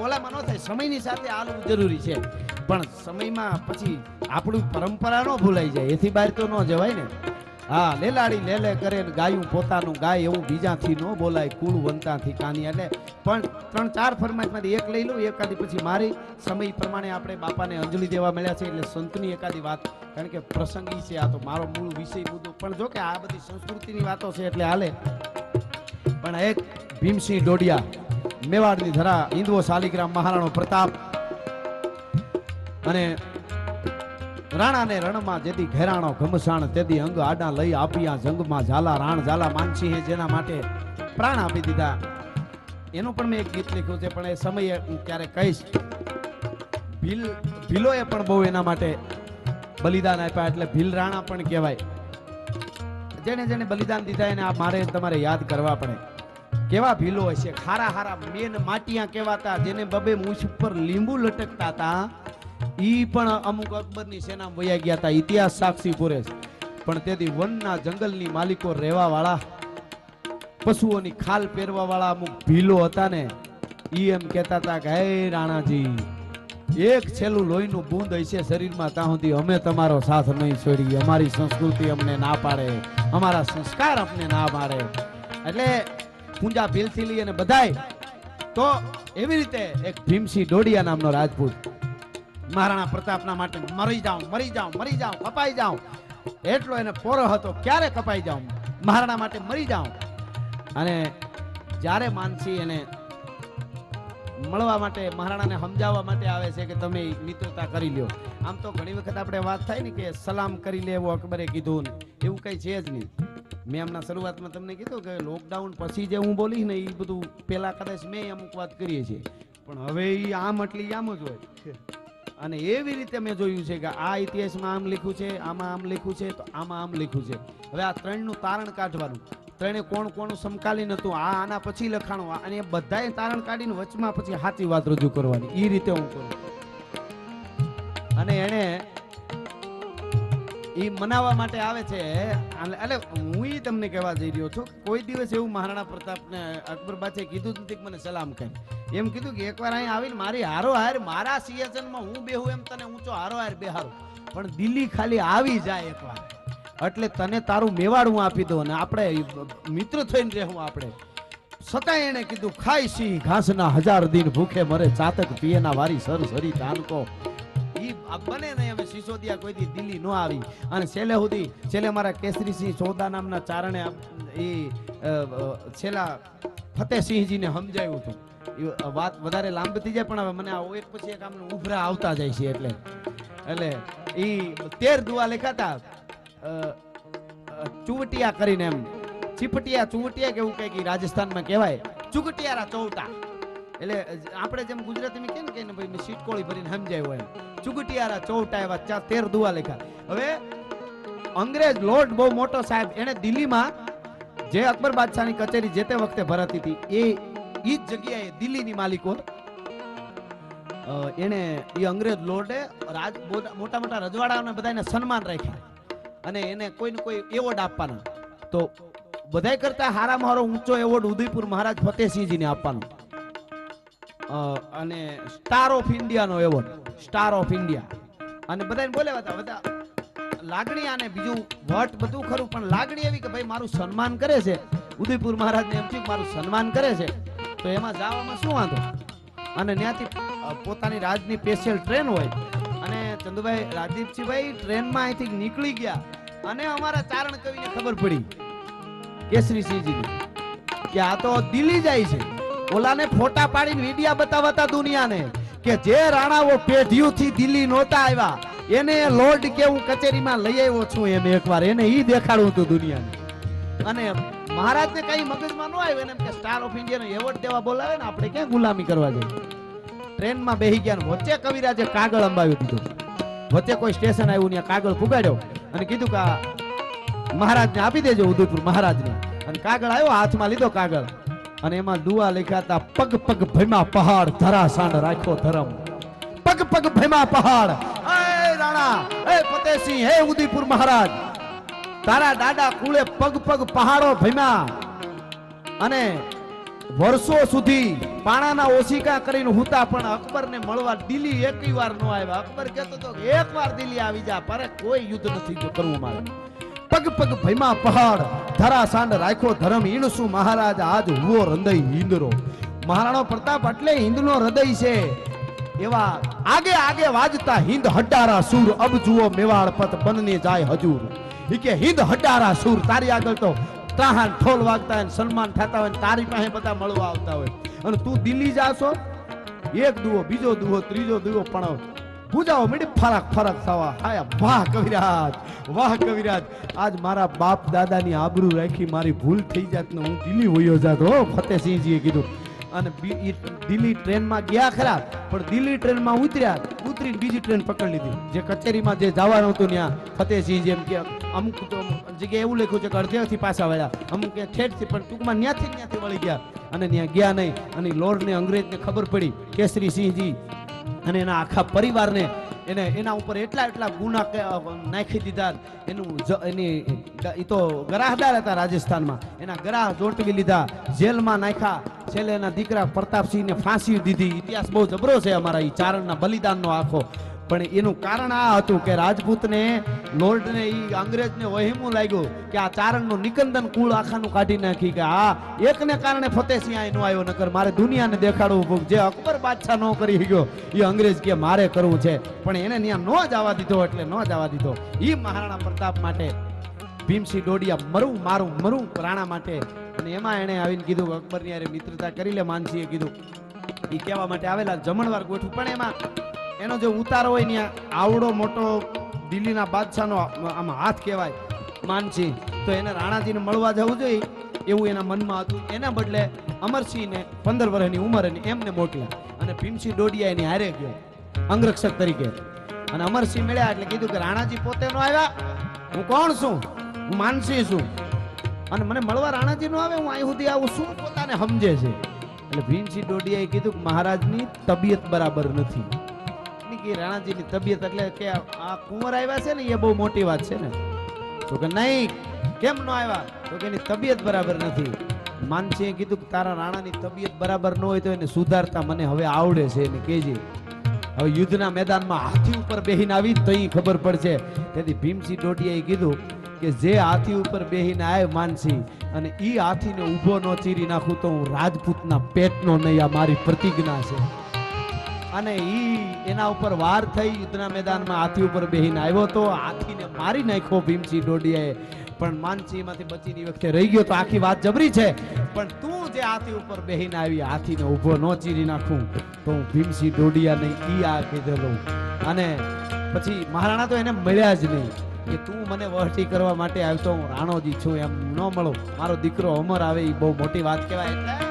ઓલામાં ન થાય. સમયની સાથે હાલવું જરૂરી છે, પણ સમયમાં પછી આપણું પરંપરા ન ભૂલાઈ જાય, એથી બહાર તો ન જવાય ને. હા, લેલાડી લેલે કરે ગાયું પોતાનું ગાય, એવું બીજાથી ન બોલાય, કુળ વંતાથી કાની. એટલે પણ 3-4 ફરમાઈશમાંથી એક લઈ લઉં, એકાદી પછી મારી. સમય પ્રમાણે આપણે બાપાને અંજલિ દેવા મળ્યા છે, એટલે સંતની એકાદી વાત, કારણ કે પ્રસંગી છે આ તો, મારો મૂળ વિષય મુદ્દો. પણ જો કે આ બધી સંસ્કૃતિની વાતો છે એટલે હાલે. પણ એક ભીમસિંહ ડોડિયા, મેવાડની ધરા, હિન્દવો શાલિગ્રામ, મહારાણો પ્રતાપ અને રાણાને રણમાં જેથી ઘેરાણો ઘમસાણ, તેદી અંગ આડા લઈ આપિયા જંગમાં ઝાલા. રાણ ઝાલા માનસિંહે જેના માટે પ્રાણ આપી દીધા, એનું પણ મેં એક ગીત લખ્યું છે, પણ એ સમયે હું ક્યારેક કહીશ. ભીલોએ પણ બહુ એના માટે બલિદાન આપ્યા, એટલે ભીલ રાણા પણ કહેવાય. જેને જેને બલિદાન દીધા એને આ મારે તમારે યાદ કરવા પડે. કેવા ભીલો હશે, ખારા હારા મેન માટિયા કહેવાતા, જેને બબે મૂછ ઉપર લીંબુ લટકતા હતા. ઈ પણ અમુક અકબરની સેના વયા ગયા હતા, ઇતિહાસ સાક્ષી પૂરે છે. પણ તેથી વનના જંગલની માલિકો રહેવા વાળા, પશુઓની ખાલ પહેરવા વાળા અમુક ભીલો હતા ને, ઈ એમ કહેતા હતા કે હે રાણાજી, એક છેલ્લું લોહીનું બૂંદ હશે શરીરમાં, ત્યાં સુધી અમે તમારો સાથ નહીં છોડીએ. અમારી સંસ્કૃતિ અમને ના પાડે, અમારા સંસ્કાર અમને ના પાડે. એટલે પૂંજા ભીલથી લઈ અને બધાય તો એવી રીતે એક ભીમસિંહ ડોડિયા નામનો રાજપૂત મહારાણા પ્રતાપના માટે મરી જાઉં, મરી જાઉં, મરી જાઉં, કપાઈ જાઉં, એટલો એને પોરો હતો. ક્યારે કપાઈ જાઉં, મહારાણા માટે મરી જાઉં. અને જ્યારે માનસિંહ એને મળવા માટે, મહારાણાને સમજાવવા માટે આવે છે કે તમે મિત્રતા કરી લ્યો. આમ તો ઘણી વખત આપણે વાત થાય ને કે સલામ કરી લે, એવું અકબરે કીધું ને, એવું કઈ છે જ નહીં. મેં હમણાં શરૂઆતમાં તમને કીધું કે લોકડાઉન પછી જે હું બોલીશ ને એ બધું પેલા કદાચ મેં અમુક વાત કરીએ છીએ, પણ હવે એ આમ એટલી આમ જ હોય. અને એવી રીતે મેં જોયું છે કે આ ઇતિહાસમાં આમ લખ્યું છે, આમાં આમ લખ્યું છે, તો આમાં આમ લખ્યું છે. હવે આ ત્રણનું તારણ કાઢવાનું, ત્રણે કોણ કોનું સમકાલીન હતું, આ આના પછી લખાણું, અને એ બધાએ તારણ કાઢીને વચમાં પછી સાચી વાત રજૂ કરવાની. એ રીતે હું કરું. અને એને એ મનાવવા માટે આવે છે. એટલે હું ઈ તમને કહેવા જઈ રહ્યો છું, કોઈ દિવસ એવું મહારાણા પ્રતાપને અકબર બાદશાહે કીધું જ નથી કે મને સલામ કહે. એમ કીધું કે એકવાર અહીં આવીને મારી હારો હાર, મારા સિંહાસનમાં હું બેહું એમ તને ઊંચો હારો હાર બેહારું, પણ દિલ્હી ખાલી આવી જાય એકવાર, એટલે તને તારું મેવાડ હું આપી દઉં, અને આપણે મિત્ર થઈને રહેવું આપણે. છતાંય એને કીધું ખાઈ સિંહ ઘાસના 1000 દિન ભૂખે મરે, ચાતક પિયેના વારી સર સરી તાનકો. બને નહીં. હવે સિસોદિયા કોઈ દી દિલ્હી ન આવી, અને છેલ્લે મારા કેસરીસિંહ સોદા નામના ચારણે એ છેલ્લા ફતેહસિંહજીને સમજાવ્યું હતું. એ વાત વધારે લાંબી થઈ જાય, પણ હવે મને એક પછી એક આમને ઉભરા આવતા જાય છે. એટલે એ 13 દુઆ લખાતા, ચુવટિયા કરીને, એમ ચીપટિયા ચુવટિયા કેવું કઈક રાજસ્થાનમાં કહેવાય, ચુગટિયારા ચૌટા. એટલે આપણે જેમ ગુજરાતીમાં કેમ કે ભાઈ સીટકોળી ભરીને સમજાય હોય, ચુગટિયારા ચૌટા એવા 13 દુઆ લખ્યા. હવે અંગ્રેજ લોર્ડ બહુ મોટો સાહેબ, એને દિલ્હીમાં જે અકબર બાદશાહની કચેરી જે તે વખતે ભરાતી હતી, એ જ જગ્યાએ દિલ્હીની માલિકો એને એ અંગ્રેજ લોર્ડે મોટા મોટા રજવાડાઓને બધાને સન્માન રાખ્યા, અને એને કોઈને કોઈ એવોર્ડ આપવાના. તો બધાય કરતા હારામાં હારો ઊંચો એવોર્ડ ઉદયપુર મહારાજ ફતેહસિંહજીને આપવાનો, અને સ્ટાર ઓફ ઇન્ડિયાનો એવોર્ડ, સ્ટાર ઓફ ઇન્ડિયા. અને બધાને બોલાવ્યા હતા. લાગણી આને બીજું વટ બધું ખરું, પણ લાગણી એવી કે ભાઈ મારું સન્માન કરે છે, ઉદયપુર મહારાજને એમ થયું મારું સન્માન કરે છે, તો એમાં જવામાં શું વાંધો. અને ત્યાંથી પોતાની રાજની સ્પેશિયલ ટ્રેન હોય, અને ચંદુભાઈ રાજદીપસિંહભાઈ ટ્રેનમાં અહીંથી નીકળી ગયા, અને અમારા ચારણ કવિને ખબર પડી કેસરીસિંહજીને કે આ તો દિલ્હી જાય છે. ઓલાને ફોટા પાડીને વિડિયા બતાવતા દુનિયાને કે જે રાણાઓ પેઢીઓથી દિલ્હી નહોતા આવ્યા, એને લોર્ડ કે હું કચેરીમાં લઈ આવ્યો છું, એમ એકવાર એને ઈ દેખાડવું હતું દુનિયાને. અને મહારાજને કઈ મગજમાં ન આવ્યું, એને કે સ્ટાર ઓફ ઇન્ડિયાનો એવોર્ડ દેવા બોલાવે ને, આપણે ક્યાં ગુલામી કરવા જઈએ. ટ્રેનમાં બેહી ગયા, વચ્ચે કવિરાજે કાગળ અંબાવી દીધો. વચ્ચે કોઈ સ્ટેશન આવ્યું, ત્યાં કાગળ પુગાડ્યો અને કીધું કે મહારાજને આપી દેજો, ઉદયપુર મહારાજને. અને કાગળ આવ્યો, હાથમાં લીધો કાગળ, અને એમાં દુઆ લખાતા, પગ પગ ભયમાં પહાડ ધરા સાંડ રાખ્યો ધરમ. પગ પગ ભયમાં પહાડ, એ રાણા, એ ફતેહસિંહ, હે ઉદયપુર મહારાજ, તારા દાદા કુળે પગ પગ પહાડો ભયમાં, અને વર્ષો સુધી પાણાના ઓશિકા કરીને હુતા પણ અકબરને મળવા દિલ્હી એકેય વાર ન આવ્યા. અકબર કહેતો હતો એક વાર દિલ્હી આવી જા, પર કોઈ યુદ્ધ નથી કરવું મારે. પગ પગ ભયમાં પહાડ ધરા સાંડ રાખ્યો ધરમ ઈણસુ મહારાજ આજ હુઓ હૃદય હિંદરો. મહારાણો પ્રતાપ એટલે હિંદનો હૃદય છે. એવા આગે આગે વાજતા હિંદ હડારા સુર અબ જુઓ મેવાડ પત બનને જાય હજૂર. ઈ કે હિંદ હડારા સુર તારી આગળ તો ત્રાહન ઠોલ વાગતા હોય, સન્માન થતા હોય, તારી પાસે બધા મળવા આવતા હોય, અને તું દિલ્હી જાશો એક દુઓ બીજો દુઓ ત્રીજો દુઓ પણ પૂજાઓ મીડી ફરક ફરક થવા. હાયા વાહ કવિરાજ, વાહ કવિરાજ. આજ મારા બાપ દાદાની આબરૂ રાખી મારી ભૂલ થઈ જાત ને હું દિલ્હી વયો જાત. હો ફતેહસિંહજીએ કીધું. અને દિલ્હી ટ્રેનમાં ગયા ખરા, પણ દિલ્હી ટ્રેનમાં ઉતરીને બીજી ટ્રેન પકડી લીધી. જે કચેરીમાં જે જવાનું હતું ત્યાં ફતેહસિંહજી એમ કે અમુક તો જગ્યાએ એવું લખ્યું છે કે અડધેથી પાછા વળ્યા, અમુક ઠેઠથી, પણ ટૂંકમાં ત્યાંથી વળી ગયા અને ત્યાં ગયા નહીં. અને લોર્ડને અંગ્રેજને ખબર પડી કેસરી સિંહજી અને એના આખા પરિવારને એના ઉપર એટલા ગુના નાખી દીધા. એ તો ગરાહદાર હતા રાજસ્થાનમાં, એના ગરાહ જોટવી લીધા, જેલમાં નાખ્યા. છેલ્લે એના દીકરા પ્રતાપસિંહને ફાંસી દીધી. ઇતિહાસ બહુ જબરો છે અમારા એ ચારણના બલિદાનનો આખો. પણ એનું કારણ આ હતું કે રાજપૂતને લોર્ડને ઈ અંગ્રેજને વહેમું લાગ્યું કે આ ચારણનું નિકંદન કુળ આખાનું કાઢી નાખી, કે આ એકને કારણે ફતેહસિંહ અહીં નો આવ્યો, નકર મારે દુનિયાને દેખાડવું. જે અકબર બાદશાહ નો કરી ગયો એ અંગ્રેજ કે મારે કરવું છે, પણ એને ત્યાં નો જવા દીધો, એટલે નો જવા દીધો. ઈ મહારાણા પ્રતાપ માટે ભીમસિંહ ડોડિયા મરું રાણા માટે. અને એમાં એને આવીને કીધું અકબરની હારે મિત્રતા કરી લે. માનસિંહે કીધું એ કહેવા માટે આવેલા, જમણવાર ગોઠવું. પણ એમાં એનો જે ઉતારો હોય ત્યાં આવડો મોટો દિલ્હીના બાદશાહનો આમ હાથ કહેવાય માનસિંહ, તો એને રાણાજીને મળવા જવું જોઈએ એવું એના મનમાં હતું. એના બદલે અમરસિંહને 15 વર્ષની ઉંમરે એમને મોકલ્યા અને ભીમસિંહ ડોડિયા એની હારે ગયો અંગરક્ષક તરીકે. અને અમરસિંહ મળ્યા એટલે કીધું કે રાણાજી પોતે નો આવ્યા, હું કોણ છું, હું માનસિંહ છું, અને મને મળવા રાણાજી નો આવે, હું અહીં સુધી આવું શું પોતાને સમજે છે. એટલે ભીમસિંહ ડોડિયાએ કીધું કે મહારાજની તબિયત બરાબર નથી. રાણાજીની તબિયત એટલે કે આ કુંવર આવ્યા છે ને એ બહુ મોટી વાત છે ને. તો કે નહીં, કેમ નો આવ્યા? તો કે એની તબિયત બરાબર નથી. માનસિંહે કીધું કે તારા રાણાની તબિયત બરાબર ન હોય તો એને સુધારતા મને હવે આવડે છે, એને કહેજે. હવે યુદ્ધના મેદાનમાં હાથી ઉપર બેહીને આવી તો અહીં ખબર પડશે. તેથી ભીમસિંહ ડોડિયાએ કીધું કે જે હાથી ઉપર બેહીને આવે માનસિંહ, અને ઈ હાથીને ઊભો ન ચીરી નાખું તો હું રાજપૂતના પેટનો નહીં, આ મારી પ્રતિજ્ઞા છે. અને ઈ એના ઉપર વાર થઈ યુદ્ધના મેદાનમાં હાથી ઉપર બેહીને આવ્યો તો હાથીને મારી નાખ્યો ભીમસિંહ ડોડિયાએ. પણ માનસિંહમાંથી બચીની વખતે રહી ગયો તો આખી વાત જબરી છે. પણ તું જે હાથી ઉપર બેહીને આવી હાથીને ઊભો ન ચીરી નાખું તો હું ભીમસિંહ ડોડિયા નહીં, ઈ આ કીધેલું. અને પછી મહારાણા તો એને મળ્યા જ નહીં કે તું મને વહટી કરવા માટે આવતો, હું રાણોજી છું એમ ન મળો, મારો દીકરો અમર આવે એ બહુ મોટી વાત કહેવાય. એટલે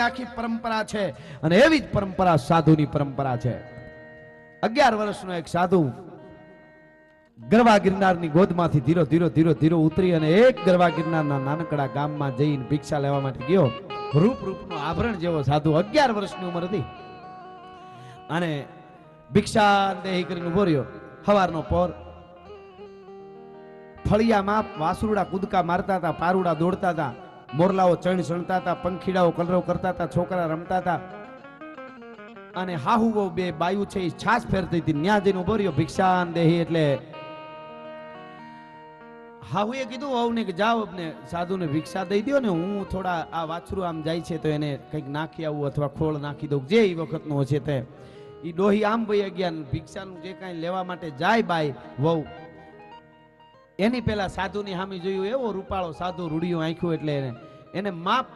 આખી પરંપરા છે. અને એવી જ પરંપરા સાધુની પરંપરા છે. 11 વર્ષનો એક સાધુ ગરવા ગિરનારની ગોદમાંથી ધીરો ઉતરી અને એક ગરવા ગિરનારના નાનકડા ગામમાં જઈને ભિક્ષા લેવા માટે ગયો. રૂપનો આભરણ જેવો સાધુ, 11 વર્ષની ઉંમર હતી. અને ભિક્ષા દેહી કરીને ઉભો રહ્યો. સવારનો પોર, ફળિયામાં વાસુરડા કૂદકા મારતા હતા, પારુડા દોડતા હતા, મોરલાઓ ચણ સણતા હતા, પંખીડાઓ કલરવ કરતા હતા, છોકરા રમતા હતા. અને હાહુ બે બાયુ છે એ છાસ ફેરતી હતી. ન્યા જઈને ઉભો રહ્યો ભિક્ષા દેહી. એટલે હાહુએ કીધું વહુને કે જાઓ ને સાધુને ભિક્ષા દઈ દો ને, હું થોડા આ વાછરું આમ જાય છે તો એને કંઈક નાખી આવું અથવા ખોળ નાખી દઉં, જે એ વખતનો છે તે. એ ડોહી આમ ભાઈ ગયા ભિક્ષાનું જે કાંઈ લેવા માટે જાય બાઈ વહુ, એની પેલા સાધુની સામે જોયું, એવો રૂપાળો સાધુ, રૂડિયું આંખ્યું, એટલે એને માપ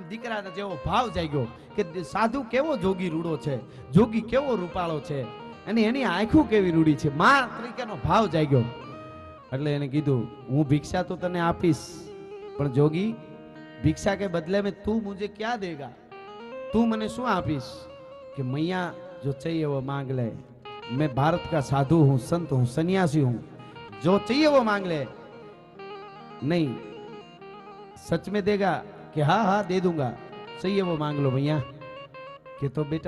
દીકરાને જેવો ભાવ જાગ્યો કે સાધુ કેવો જોગી રૂડો છે, જોગી કેવો રૂપાળો છે, અને એની આંખું કેવી રૂડી છે, માં તરીકેનો ભાવ જાગ્યો. એટલે એને કીધું હું ભિક્ષા તો તને આપીશ, પણ જોગી भिक्षा के बदले में तू मुझे क्या देगा, तू मने शू आपीस? कि मैया जो चाहिए वो मांग ले, मैं भारत का साधु हूं, संत हूं, सन्यासी हूं, जो चाहिए वो मांग ले। नहीं, सच में देगा? कि हाँ हाँ दे दूंगा, चाहिए वो मांग लो भैया। कि तो बेटा